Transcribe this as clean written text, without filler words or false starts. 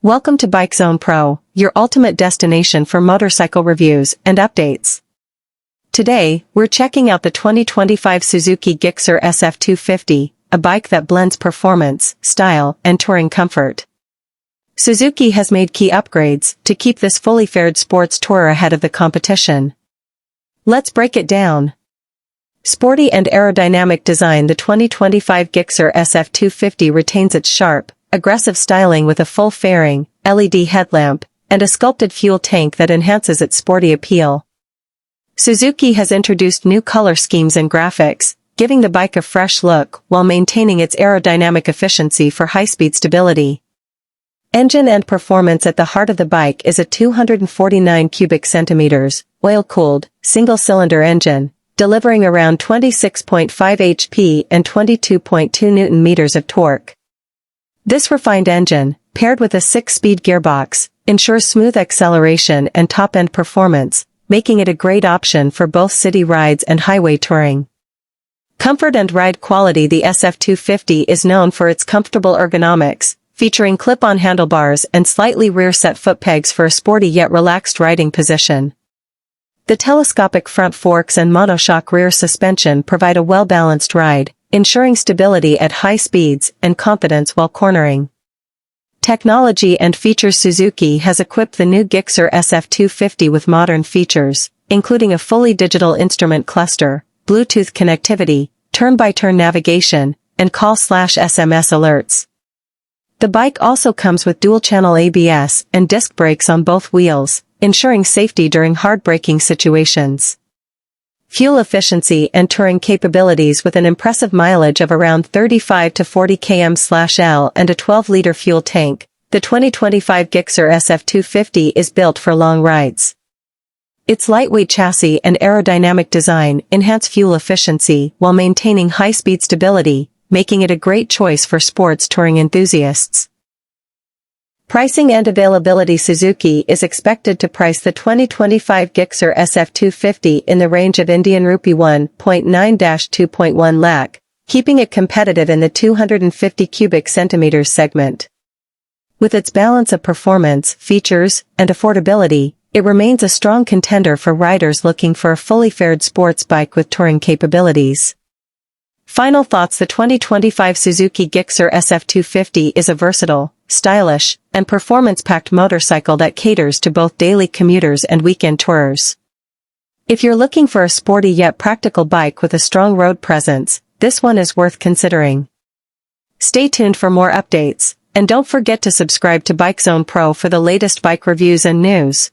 Welcome to Bike Zone Pro, your ultimate destination for motorcycle reviews and updates. Today, we're checking out the 2025 Suzuki Gixxer SF 250, a bike that blends performance, style, and touring comfort. Suzuki has made key upgrades to keep this fully fared sports tourer ahead of the competition. Let's break it down. Sporty and aerodynamic design. The 2025 Gixxer SF 250 retains its sharp, aggressive styling with a full fairing, LED headlamp, and a sculpted fuel tank that enhances its sporty appeal. Suzuki has introduced new color schemes and graphics, giving the bike a fresh look while maintaining its aerodynamic efficiency for high-speed stability. Engine and performance. At the heart of the bike is a 249 cubic centimeters, oil-cooled, single-cylinder engine, delivering around 26.5 HP and 22.2 Newton-meters of torque. This refined engine, paired with a 6-speed gearbox, ensures smooth acceleration and top-end performance, making it a great option for both city rides and highway touring. Comfort and ride quality. The SF250 is known for its comfortable ergonomics, featuring clip-on handlebars and slightly rear-set foot pegs for a sporty yet relaxed riding position. The telescopic front forks and monoshock rear suspension provide a well-balanced ride, ensuring stability at high speeds and confidence while cornering. Technology and features. Suzuki has equipped the new Gixxer SF 250 with modern features, including a fully digital instrument cluster, Bluetooth connectivity, turn-by-turn navigation, and call/SMS alerts. The bike also comes with dual-channel ABS and disc brakes on both wheels, ensuring safety during hard braking situations. Fuel efficiency and touring capabilities. With an impressive mileage of around 35 to 40 km/L and a 12-liter fuel tank, the 2025 Gixxer SF 250 is built for long rides. Its lightweight chassis and aerodynamic design enhance fuel efficiency while maintaining high-speed stability, making it a great choice for sports touring enthusiasts. Pricing and availability. Suzuki is expected to price the 2025 Gixxer SF 250 in the range of Indian rupee 1.9-2.1 lakh, keeping it competitive in the 250 cubic centimeters segment. With its balance of performance, features, and affordability, it remains a strong contender for riders looking for a fully fared sports bike with touring capabilities. Final thoughts. The 2025 Suzuki Gixxer SF 250 is a versatile, stylish, and performance-packed motorcycle that caters to both daily commuters and weekend tourers. If you're looking for a sporty yet practical bike with a strong road presence, this one is worth considering. Stay tuned for more updates, and don't forget to subscribe to Bike Zone Pro for the latest bike reviews and news.